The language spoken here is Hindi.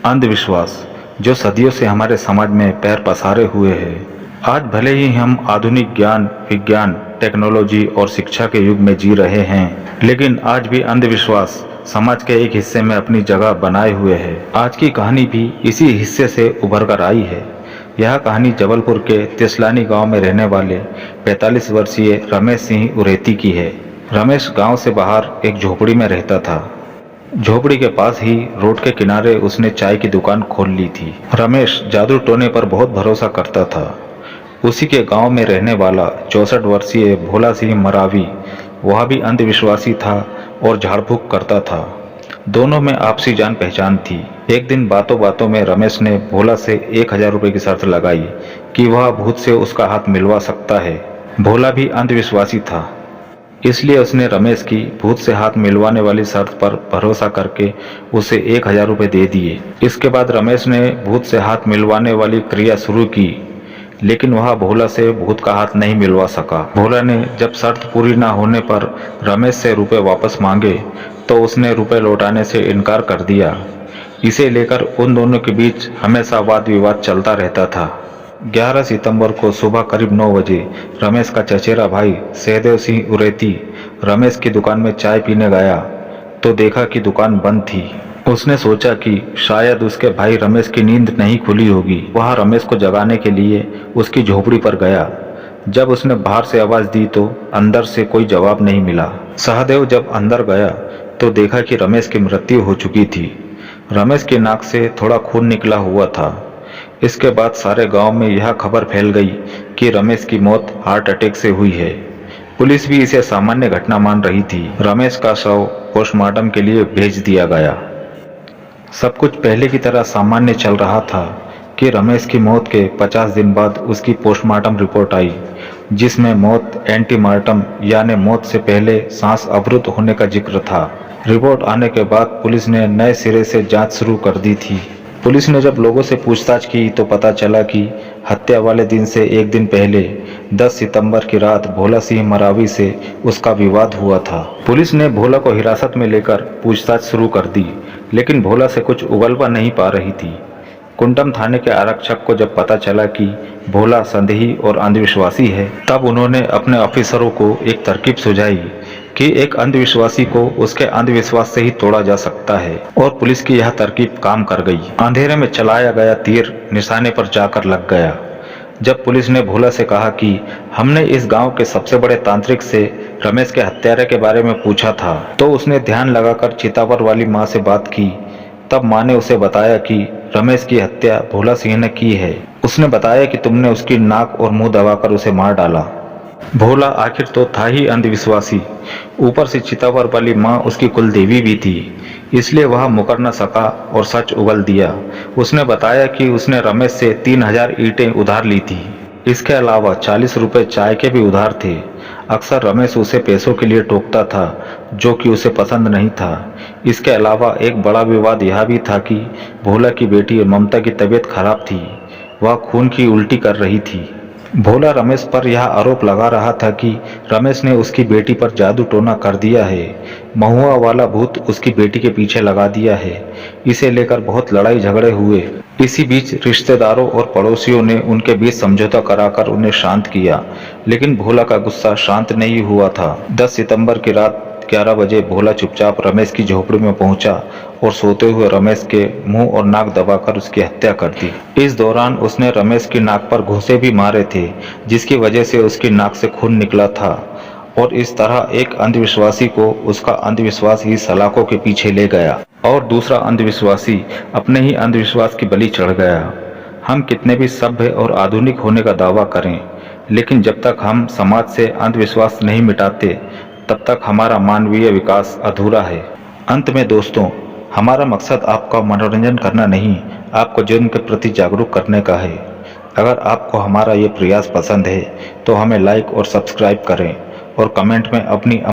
अंधविश्वास जो सदियों से हमारे समाज में पैर पसारे हुए है। आज भले ही हम आधुनिक ज्ञान, विज्ञान, टेक्नोलॉजी और शिक्षा के युग में जी रहे हैं, लेकिन आज भी अंधविश्वास समाज के एक हिस्से में अपनी जगह बनाए हुए है। आज की कहानी भी इसी हिस्से से उभर कर आई है। यह कहानी जबलपुर के तिसलानी गांव में रहने वाले 45 वर्षीय रमेश सिंह उरेती की है। रमेश गांव से बाहर एक झोपड़ी में रहता था। झोपड़ी के पास ही रोड के किनारे उसने चाय की दुकान खोल ली थी। रमेश जादू टोने पर बहुत भरोसा करता था। उसी के गांव में रहने वाला 64 वर्षीय भोला सिंह मरावी, वह भी अंधविश्वासी था और झाड़ फूक करता था। दोनों में आपसी जान पहचान थी। एक दिन बातों बातों में रमेश ने भोला से 1000 रुपये की शर्त लगाई कि वह भूत से उसका हाथ मिलवा सकता है। भोला भी अंधविश्वासी था, इसलिए उसने रमेश की भूत से हाथ मिलवाने वाली शर्त पर भरोसा करके उसे 1000 रुपये दे दिए। इसके बाद रमेश ने भूत से हाथ मिलवाने वाली क्रिया शुरू की, लेकिन वह भोला से भूत का हाथ नहीं मिलवा सका। भोला ने जब शर्त पूरी न होने पर रमेश से रुपए वापस मांगे तो उसने रुपए लौटाने से इनकार कर दिया। इसे लेकर उन दोनों के बीच हमेशा वाद विवाद चलता रहता था। 11 सितंबर को सुबह करीब 9 बजे रमेश का चचेरा भाई सहदेव सिंह उरेती रमेश की दुकान में चाय पीने गया तो देखा कि दुकान बंद थी। उसने सोचा कि शायद उसके भाई रमेश की नींद नहीं खुली होगी। वह रमेश को जगाने के लिए उसकी झोपड़ी पर गया। जब उसने बाहर से आवाज दी तो अंदर से कोई जवाब नहीं मिला। सहदेव जब अंदर गया तो देखा कि रमेश की मृत्यु हो चुकी थी। रमेश की नाक से थोड़ा खून निकला हुआ था। इसके बाद सारे गांव में यह खबर फैल गई कि रमेश की मौत हार्ट अटैक से हुई है। पुलिस भी इसे सामान्य घटना मान रही थी। रमेश का शव पोस्टमार्टम के लिए भेज दिया गया। सब कुछ पहले की तरह सामान्य चल रहा था कि रमेश की मौत के 50 दिन बाद उसकी पोस्टमार्टम रिपोर्ट आई, जिसमें मौत एंटीमार्टम यानी मौत से पहले सांस अवरुद्ध होने का जिक्र था। रिपोर्ट आने के बाद पुलिस ने नए सिरे से जांच शुरू कर दी थी। पुलिस ने जब लोगों से पूछताछ की तो पता चला कि हत्या वाले दिन से एक दिन पहले 10 सितंबर की रात भोला सिंह मरावी से उसका विवाद हुआ था। पुलिस ने भोला को हिरासत में लेकर पूछताछ शुरू कर दी, लेकिन भोला से कुछ उगलवा नहीं पा रही थी। कुंडम थाने के आरक्षक को जब पता चला कि भोला संदेही और अंधविश्वासी है, तब उन्होंने अपने ऑफिसरों को एक तरकीब सुझाई कि एक अंधविश्वासी को उसके अंधविश्वास से ही तोड़ा जा सकता है, और पुलिस की यह तरकीब काम कर गई। अंधेरे में चलाया गया तीर निशाने पर जाकर लग गया। जब पुलिस ने भोला से कहा कि हमने इस गांव के सबसे बड़े तांत्रिक से रमेश के हत्यारे के बारे में पूछा था, तो उसने ध्यान लगाकर चितावर वाली माँ से बात की। तब माँ ने उसे बताया कि रमेश की हत्या भोला सिंह ने की है। उसने बताया कि तुमने उसकी नाक और मुंह दबाकर उसे मार डाला। भोला आखिर तो था ही अंधविश्वासी, ऊपर से चितावर वाली माँ उसकी कुल देवी भी थी, इसलिए वह मुकर न सका और सच उगल दिया। उसने बताया कि उसने रमेश से 3000 ईंटें उधार ली थी। इसके अलावा 40 रुपए चाय के भी उधार थे। अक्सर रमेश उसे पैसों के लिए टोकता था, जो कि उसे पसंद नहीं था। इसके अलावा एक बड़ा विवाद यह भी था कि भोला की बेटी ममता की तबीयत खराब थी, वह खून की उल्टी कर रही थी। भोला रमेश पर यह आरोप लगा रहा था कि रमेश ने उसकी बेटी पर जादू टोना कर दिया है, महुआ वाला भूत उसकी बेटी के पीछे लगा दिया है। इसे लेकर बहुत लड़ाई झगड़े हुए। इसी बीच रिश्तेदारों और पड़ोसियों ने उनके बीच समझौता कराकर उन्हें शांत किया, लेकिन भोला का गुस्सा शांत नहीं हुआ था। 10 सितंबर की रात 11 बजे भोला चुपचाप रमेश की झोपड़ी में पहुंचा और सोते हुए रमेश के मुंह और नाक दबाकर उसकी हत्या कर दी। इस दौरान उसने रमेश की नाक पर घूंसे भी मारे थे, जिसकी वजह से उसकी नाक से खून निकला था, और इस तरह एक अंधविश्वासी को उसका अंधविश्वास ही सलाखों के पीछे ले गया और दूसरा अंधविश्वासी अपने ही अंधविश्वास की बलि चढ़ गया। हम कितने भी सभ्य और आधुनिक होने का दावा करें, लेकिन जब तक हम समाज से अंधविश्वास नहीं मिटाते, तब तक हमारा मानवीय विकास अधूरा है। अंत में दोस्तों, हमारा मकसद आपका मनोरंजन करना नहीं, आपको जुर्म के प्रति जागरूक करने का है। अगर आपको हमारा ये प्रयास पसंद है तो हमें लाइक और सब्सक्राइब करें और कमेंट में अपनी